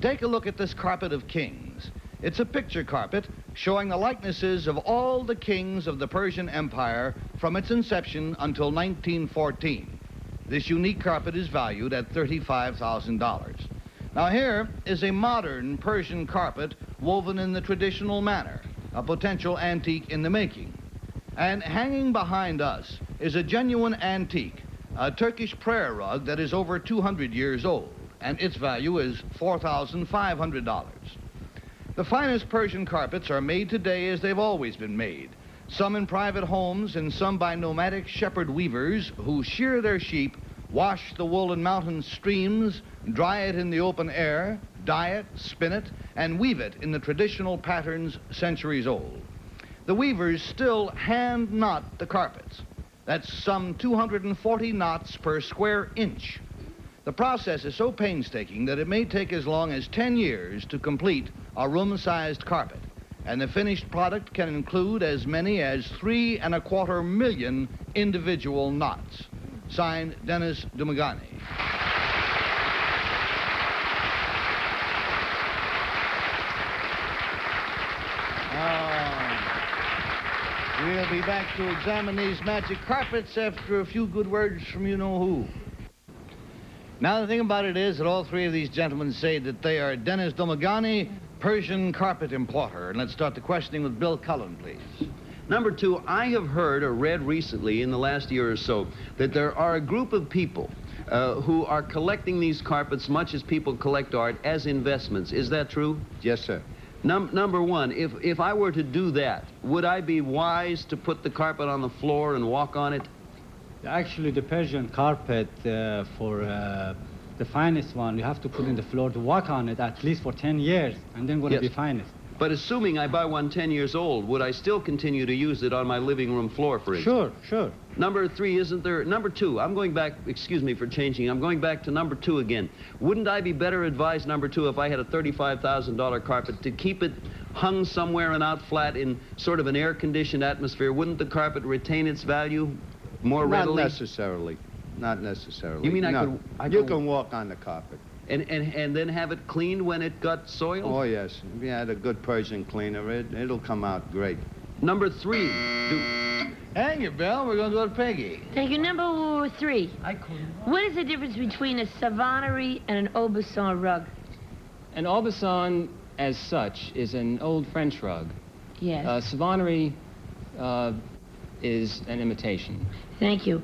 Take a look at this carpet of kings. It's a picture carpet showing the likenesses of all the kings of the Persian Empire from its inception until 1914. This unique carpet is valued at $35,000. Now here is a modern Persian carpet woven in the traditional manner, a potential antique in the making. And hanging behind us is a genuine antique, a Turkish prayer rug that is over 200 years old, and its value is $4,500. The finest Persian carpets are made today as they've always been made, some in private homes and some by nomadic shepherd weavers who shear their sheep, wash the wool in mountain streams, dry it in the open air, dye it, spin it, and weave it in the traditional patterns centuries old. The weavers still hand knot the carpets. That's some 240 knots per square inch. The process is so painstaking that it may take as long as 10 years to complete a room-sized carpet, and the finished product can include as many as 3.25 million individual knots. Signed, Dennis Dumagani. We'll be back to examine these magic carpets after a few good words from you-know-who. Now, the thing about it is that all three of these gentlemen say that they are Dennis Dumagani, Persian carpet importer. And let's start the questioning with Bill Cullen, please. Number two, I have heard or read recently in the last year or so that there are a group of people who are collecting these carpets much as people collect art as investments. Is that true? Yes, sir. Number one, if I were to do that, would I be wise to put the carpet on the floor and walk on it? Actually, the Persian carpet, for the finest one, you have to put in the floor to walk on it at least for 10 years, and then going to be finest. But assuming I buy one 10 years old, would I still continue to use it on my living room floor, for instance? Sure. Number three, isn't there... Number two, I'm going back... Excuse me for changing. I'm going back to number two again. Wouldn't I be better advised, number two, if I had a $35,000 carpet, to keep it hung somewhere and out flat in sort of an air-conditioned atmosphere? Wouldn't the carpet retain its value more readily? Not necessarily. Not necessarily. You mean no. You can walk on the carpet. And then have it cleaned when it got soiled? Oh, yes. If you had a good Persian cleaner, it'll come out great. Number three. Hang it, Bill. We're going to go to Peggy. Thank you. Number three. What is the difference between a Savonnerie and an Aubusson rug? An Aubusson, as such, is an old French rug. Yes. Savonnerie is an imitation. Thank you.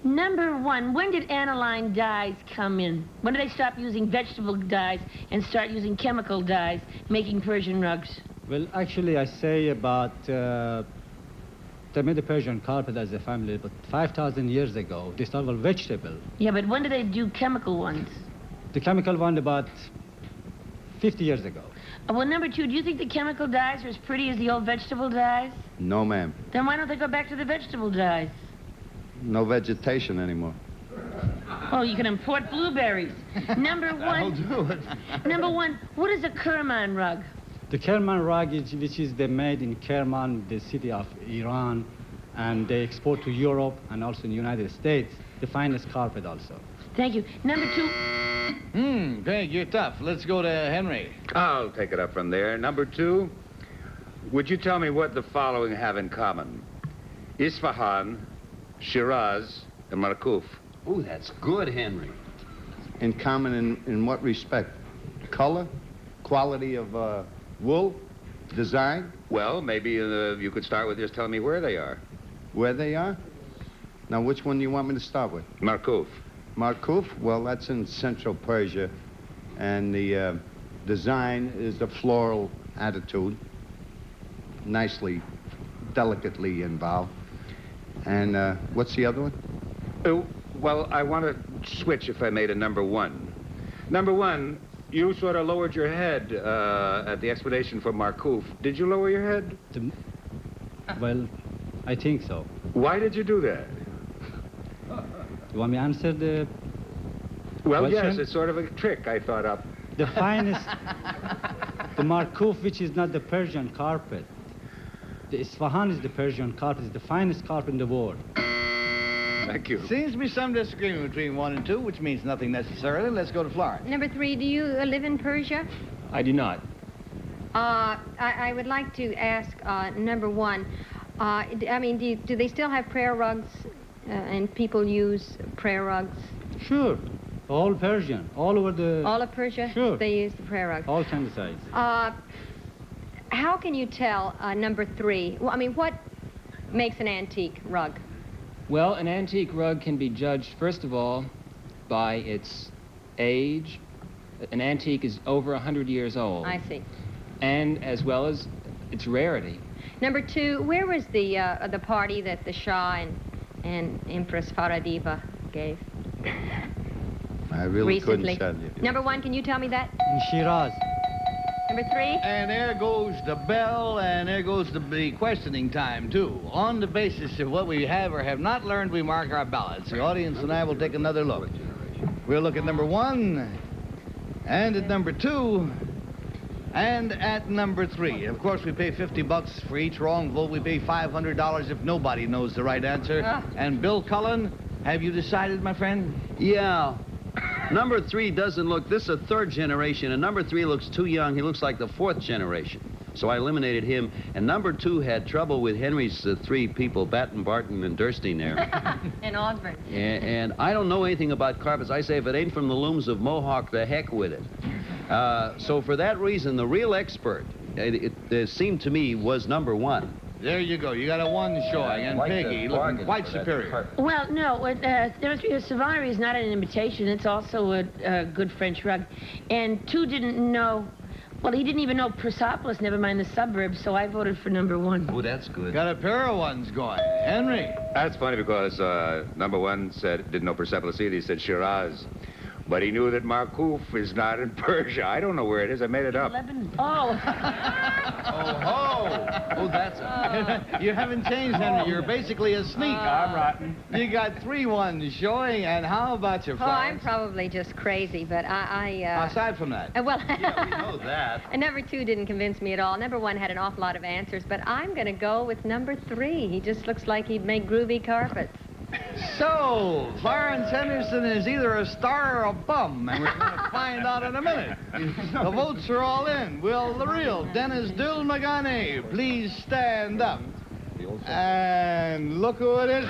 Number one, when did aniline dyes come in? When did they stop using vegetable dyes and start using chemical dyes making Persian rugs? Well, actually, I say about, they made the Persian carpet as a family, but 5,000 years ago, they started with vegetable. Yeah, but when did they do chemical ones? The chemical one about 50 years ago. Well, number two, do you think the chemical dyes are as pretty as the old vegetable dyes? No, ma'am. Then why don't they go back to the vegetable dyes? No vegetation anymore. Oh, you can import blueberries. Number one. I'll do it. Number one, what is a Kerman rug? The Kerman rug, which is made in Kerman, the city of Iran, and they export to Europe and also in the United States, the finest carpet also. Thank you. Number two. Peg, you're tough. Let's go to Henry. I'll take it up from there. Number two, would you tell me what the following have in common? Isfahan, Shiraz, and Markuf. Oh, that's good, Henry. In common in what respect? Color? Quality of wool? Design? Well, maybe you could start with just telling me where they are. Where they are? Now, which one do you want me to start with? Markuf. Markuf? Well, that's in Central Persia, and the design is the floral attitude, nicely, delicately involved. And what's the other one? Well, I want to switch, if I may, to number one. Number one, you sort of lowered your head at the explanation for Markuf. Did you lower your head? Well, I think so. Why did you do that? You want me to answer the Well, question? yes, it's sort of a trick I thought up. The finest, the Markuf, which is not the Persian carpet. The Isfahan is the Persian carpet, it's the finest carpet in the world. Thank you. Seems to be some disagreement between 1 and 2, which means nothing necessarily. Let's go to Florence. Number 3, do you live in Persia? I do not. I would like to ask number 1. I mean, do they still have prayer rugs and people use prayer rugs? Sure. All Persian, all over the... All of Persia? Sure. They use the prayer rugs. All kinds of size. How can you tell number 3? Well, I mean, what makes an antique rug? Well, an antique rug can be judged, first of all, by its age. An antique is over 100 years old. I see. And as well as its rarity. Number 2, where was the party that the Shah and Empress Faradiva gave? I really Recently. couldn't tell you. Number 1, can you tell me that? In Shiraz. Number 3? And there goes the bell, and there goes the questioning time, too. On the basis of what we have or have not learned, we mark our ballots. The audience and I will take another look. We'll look at number 1, and at number 2, and at number 3. Of course, we pay $50 for each wrong vote. We pay $500 if nobody knows the right answer. And Bill Cullen, have you decided, my friend? Yeah. Number 3 doesn't look, this is a 3rd generation, and number 3 looks too young. He looks like the 4th generation. So I eliminated him. And number 2 had trouble with Henry's 3 people, Batten, Barton, and Durstein there. And Osborne. And I don't know anything about carpets. I say if it ain't from the looms of Mohawk, the heck with it. So for that reason, the real expert, it seemed to me, was number 1. There you go. You got a 1 showing, and Peggy looking quite superior. Well, no, Savonnerie is not an imitation. It's also a good French rug. And 2 didn't know, well, he didn't even know Persepolis, never mind the suburbs, so I voted for number 1. Oh, that's good. Got a pair of 1s going. Henry. That's funny because number 1 didn't know Persepolis either. He said Shiraz. But he knew that Marcouf is not in Persia. I don't know where it is. I made it up. Lebanon. Oh, that's You haven't changed, Henry. You're basically a sneak. I'm rotten. You got 3 1s showing, and how about you, Oh, I'm Florence? probably just crazy, but Aside from that. well, Yeah, we know that. and number 2 didn't convince me at all. Number 1 had an awful lot of answers, but I'm going to go with number 3. He just looks like he'd make groovy carpets. So, Clarence Henderson is either a star or a bum, and we're going to find out in a minute. The votes are all in. Will the real Dennis Dulmagane please stand up? And look who it is.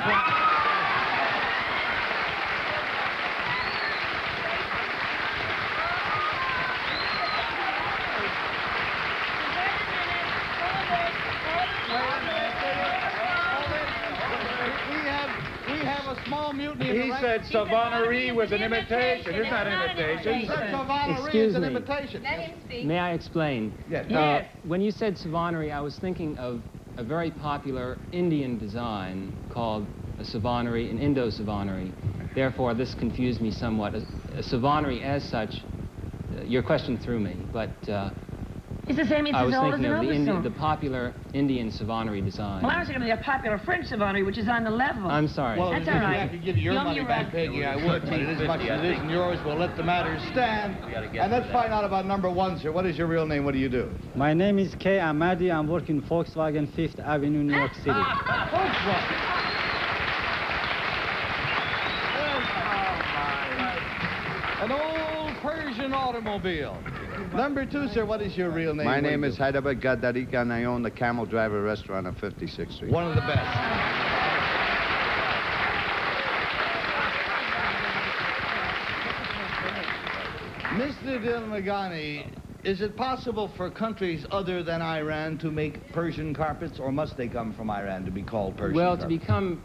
We have a small mutiny. He said Savonnerie was an imitation. It's not an imitation. Savonnerie is Excuse an me. imitation. Let him speak. May I explain? Yes. Yes. When you said Savonnerie, I was thinking of a very popular Indian design called a Savonnerie, an Indo-Savonnerie. Therefore, this confused me somewhat. A Savonnerie as such, your question threw me, but It's the same, it's I was as old as thinking an of the Oberson. popular Indian Savonnerie design. Well, I was thinking of the popular French Savonnerie, which is on the level. I'm sorry. Well, That's if all right. I could give you your Young, money you're back, right. Peggy, I would, but it is much as it isn't yours. We'll let the matter stand. gotta get And let's to that. find out about number 1, sir. What is your real name? What do you do? My name is Kay Ahmadi. I'm working Volkswagen 5th Avenue, New York City. An old Persian automobile. Number 2, sir, what is your real name? My What do name you is do? Hyderabad Gadarika, and I own the Camel Driver restaurant on 56th Street. One of the best. Mr. Dilmagani, is it possible for countries other than Iran to make Persian carpets, or must they come from Iran to be called Persian Well, carpets?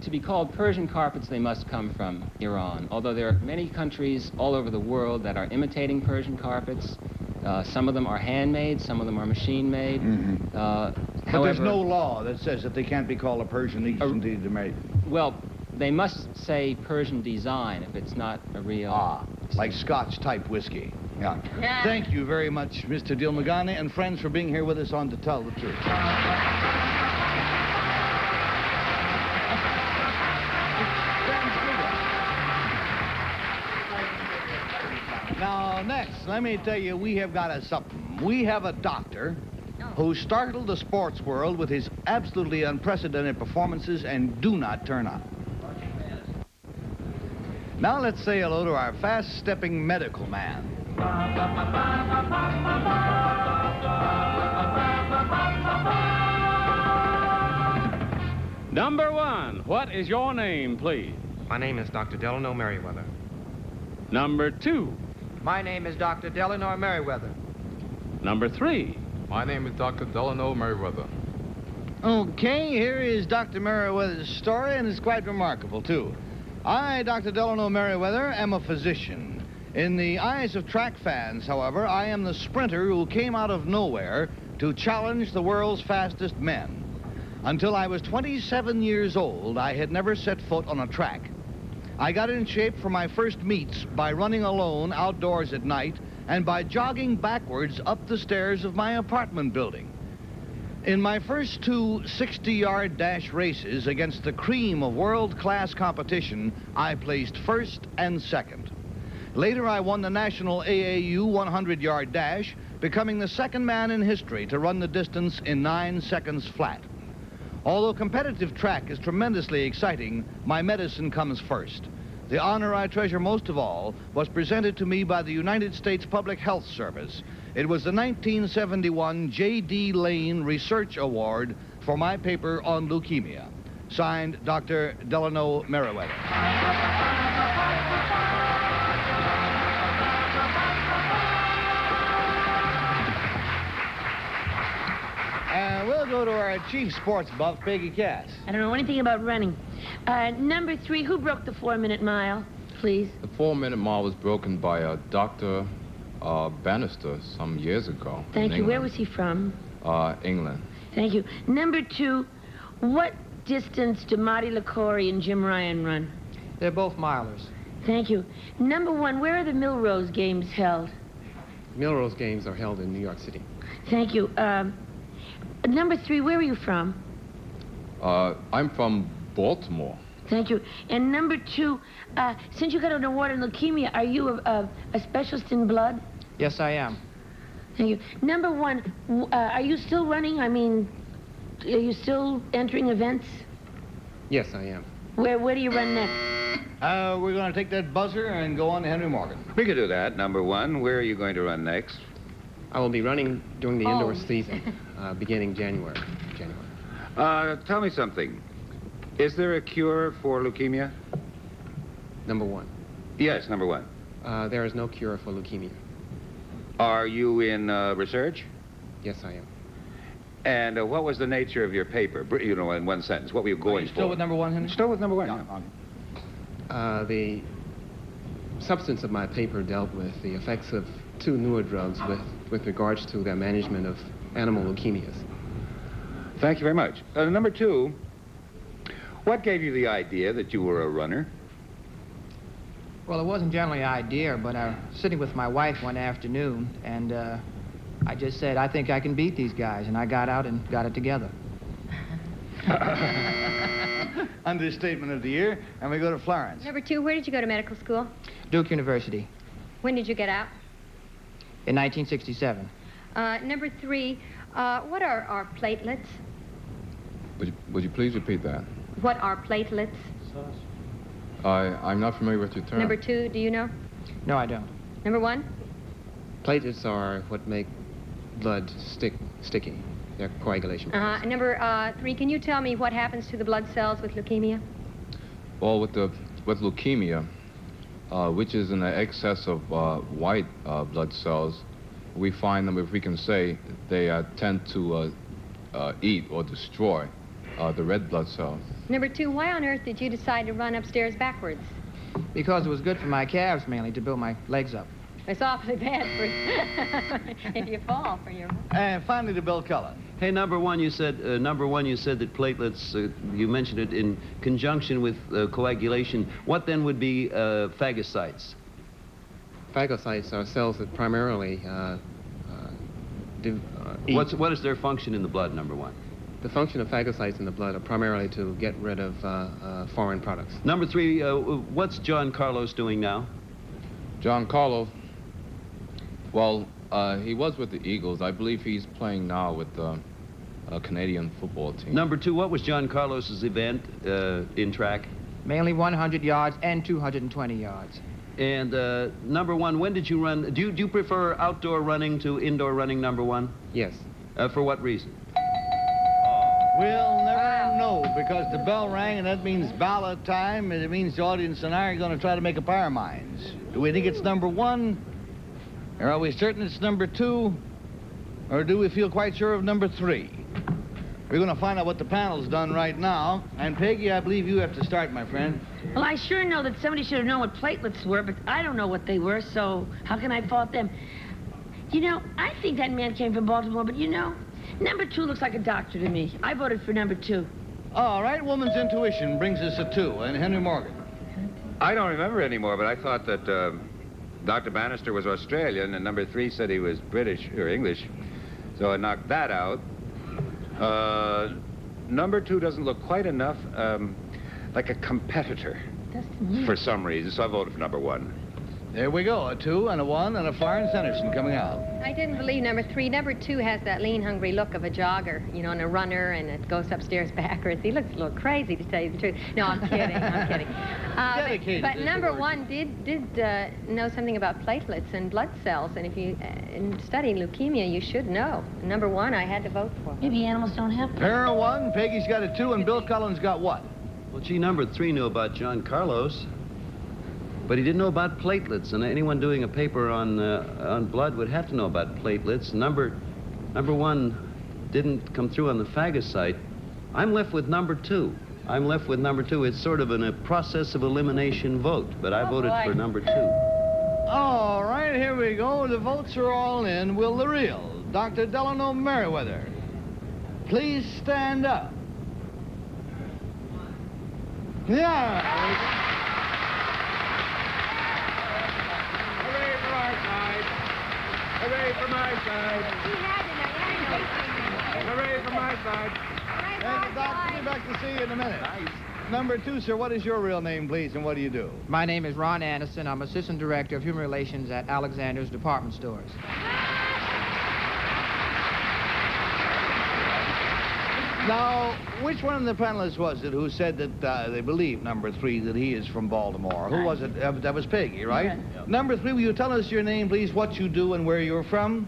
to be called Persian carpets, they must come from Iran. Although there are many countries all over the world that are imitating Persian carpets. Some of them are handmade, some of them are machine-made. But there's no law that says that they can't be called a Persian East indeed to make. Well, they must say Persian design if it's not a real... Like Scotch-type whiskey. Yeah. Yeah. Thank you very much, Mr. Dilmagani, and friends, for being here with us on To Tell the Truth. Now, next, let me tell you, we have got something. We have a doctor who startled the sports world with his absolutely unprecedented performances and do not turn up. Now let's say hello to our fast-stepping medical man. Number 1, what is your name, please? My name is Dr. Delano Merriweather. Number 2. My name is Dr. Delano Merriweather. Number 3. My name is Dr. Delano Merriweather. Okay, here is Dr. Merriweather's story, and it's quite remarkable, too. I, Dr. Delano Merriweather, am a physician. In the eyes of track fans, however, I am the sprinter who came out of nowhere to challenge the world's fastest men. Until I was 27 years old, I had never set foot on a track. I got in shape for my first meets by running alone outdoors at night and by jogging backwards up the stairs of my apartment building. In my first 2 60-yard dash races against the cream of world-class competition, I placed first and second. Later, I won the national AAU 100-yard dash, becoming the second man in history to run the distance in 9 seconds flat. Although competitive track is tremendously exciting, my medicine comes first. The honor I treasure most of all was presented to me by the United States Public Health Service. It was the 1971 J.D. Lane Research Award for my paper on leukemia. Signed, Dr. Delano Merriweather. We'll go to our chief sports buff, Peggy Cass. I don't know anything about running. Number 3, who broke the 4-minute mile, please? The 4-minute mile was broken by Dr. Bannister some years ago. Thank you. Where was he from? England. Thank you. Number 2, what distance do Marty LaCory and Jim Ryan run? They're both milers. Thank you. Number 1, where are the Milrose Games held? Milrose Games are held in New York City. Thank you. Number 3, where are you from? I'm from Baltimore. Thank you. And number 2, since you got an award in leukemia, are you a specialist in blood? Yes, I am. Thank you. Number 1, are you still running? I mean, are you still entering events? Yes, I am. Where do you run next? We're going to take that buzzer and go on to Henry Morgan. We could do that. Number 1, where are you going to run next? I will be running during the indoor season, beginning January. Tell me something. Is there a cure for leukemia? Number 1. Yes, number 1. There is no cure for leukemia. Are you in research? Yes, I am. And what was the nature of your paper? You know, in one sentence, what were you going for? Still with number 1, Henry? Still with number 1. Yeah. The substance of my paper dealt with the effects of 2 newer drugs with regards to their management of animal leukemias. Thank you very much. Number 2, what gave you the idea that you were a runner? Well, it wasn't generally an idea, but I was sitting with my wife one afternoon, and I just said, I think I can beat these guys, and I got out and got it together. Understatement of the year, and we go to Florence. Number 2, where did you go to medical school? Duke University, When did you get out? in 1967. Number 3, what are platelets? Would you please repeat that? What are platelets? I'm not familiar with your term. Number 2, do you know? No, I don't. Number 1? Platelets are what make blood sticky. They're coagulation products. Number 3, can you tell me what happens to the blood cells with leukemia? Well, with leukemia, which is in the excess of white blood cells, we find them, if we can say, they tend to eat or destroy the red blood cells. Number 2, why on earth did you decide to run upstairs backwards? Because it was good for my calves, mainly, to build my legs up. It's awfully bad for if you fall for your... And finally to Bill Cullen. Hey, number 1, you said that platelets, you mentioned it in conjunction with coagulation. What then would be phagocytes? Phagocytes are cells that primarily eat. What is their function in the blood, number 1? The function of phagocytes in the blood are primarily to get rid of foreign products. Number 3, what's John Carlos doing now? John Carlos, well, he was with the Eagles. I believe he's playing now with the Canadian football team. Number 2, what was John Carlos's event in track? Mainly 100 yards and 220 yards. And number one, when did you run? Do you prefer outdoor running to indoor running, number one? Yes. For what reason? We'll never know, because the bell rang, and that means ballot time, and it means the audience and I are going to try to make up our minds. Do we think it's number one? Or are we certain it's number two? Or do we feel quite sure of number three? We're going to find out what the panel's done right now. And Peggy, I believe you have to start, my friend. Well, I sure know that somebody should have known what platelets were, but I don't know what they were, so how can I fault them? You know, I think that man came from Baltimore, but you know, number two looks like a doctor to me. I voted for number two. All right, woman's intuition brings us a 2. And Henry Morgan? I don't remember anymore, but I thought that Dr. Bannister was Australian, and number 3 said he was British or English, so I knocked that out. Number 2 doesn't look quite enough like a competitor for some reason, so I voted for number 1. There we go, a 2 and a 1 and a Florence Henderson coming out. I didn't believe number 3. Number 2 has that lean, hungry look of a jogger, you know, and a runner, and it goes upstairs backwards. He looks a little crazy, to tell you the truth. No, I'm kidding. I'm kidding. Dedicated But is the number word. 1 did know something about platelets and blood cells, and if you in studying leukemia, you should know. Number 1, I had to vote for. Maybe animals don't have them. Para 1, Peggy's got a 2, and Bill Collins got what? Well, gee, number 3 knew about John Carlos, but he didn't know about platelets, and anyone doing a paper on blood would have to know about platelets. Number 1 didn't come through on the phagocyte. I'm left with number 2. It's sort of a process of elimination vote, but I voted for number 2. All right, here we go. The votes are all in. Will the real Dr. Delano Merriweather please stand up? Yeah. Hooray for our side! Hooray for my side! Hooray for my side! And Doc, we'll be back to see you in a minute. Nice. Number 2, sir, what is your real name, please, and what do you do? My name is Ron Anderson. I'm Assistant Director of Human Relations at Alexander's Department Stores. Now, which one of the panelists was it who said that they believe, number 3, that he is from Baltimore? Who was it? That was Peggy, right? Yeah. Number 3, will you tell us your name, please, what you do and where you're from?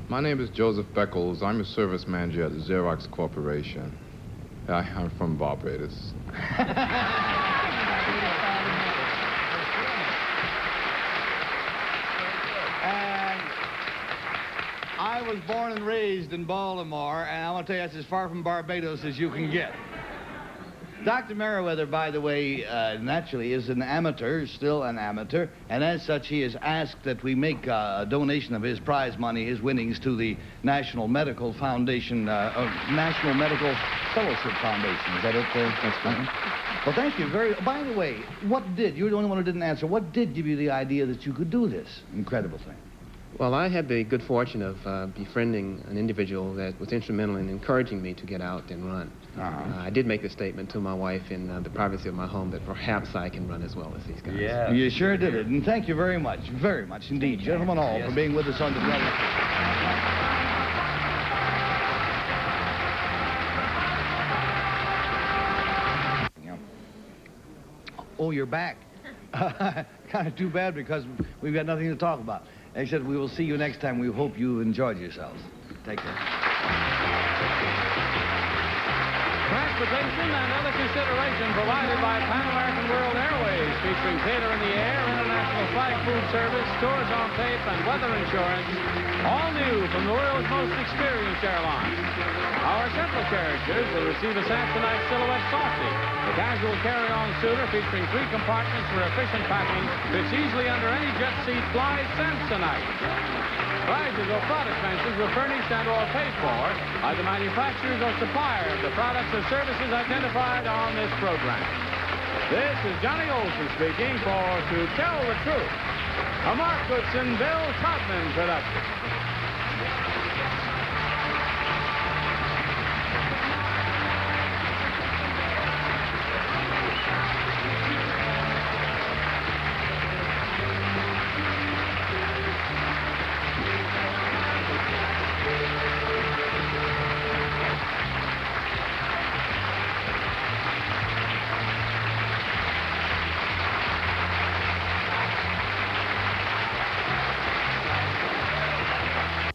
My name is Joseph Beckles. I'm a service manager at Xerox Corporation. I'm from Barbados. And I was born and raised in Baltimore, and I want to tell you, that's as far from Barbados as you can get. Dr. Merriweather, by the way, naturally is an amateur, still an amateur, and as such, he has asked that we make a donation of his prize money, his winnings, to the National Medical Foundation, National Medical Fellowship Foundation. Is that it? That's right. Well, thank you very... By the way, you're the only one who didn't answer, what did give you the idea that you could do this incredible thing? Well, I had the good fortune of befriending an individual that was instrumental in encouraging me to get out and run. I did make the statement to my wife in the privacy of my home that perhaps I can run as well as these guys. Yeah. You sure did it, and thank you very much indeed, gentlemen all, for being with us on the Oh, you're back. Kind of too bad because we've got nothing to talk about. Except we will see you next time. We hope you enjoyed yourselves. Take care. Transportation and other consideration provided by Pan American World Airways, featuring Theater in the Air, International Flight Food Service, Tours on Tape, and weather insurance. All new from the world's most experienced airline. Our central characters will receive a Samsonite Silhouette Softy, the casual carry-on suitor featuring 3 compartments for efficient packing, fits easily under any jet seat, flies Samsonite. Prices or product mentions were furnished and or paid for by the manufacturers or supplier of the products or services identified on this program. This is Johnny Olson speaking for To Tell the Truth, a Mark Goodson, Bill Todman production.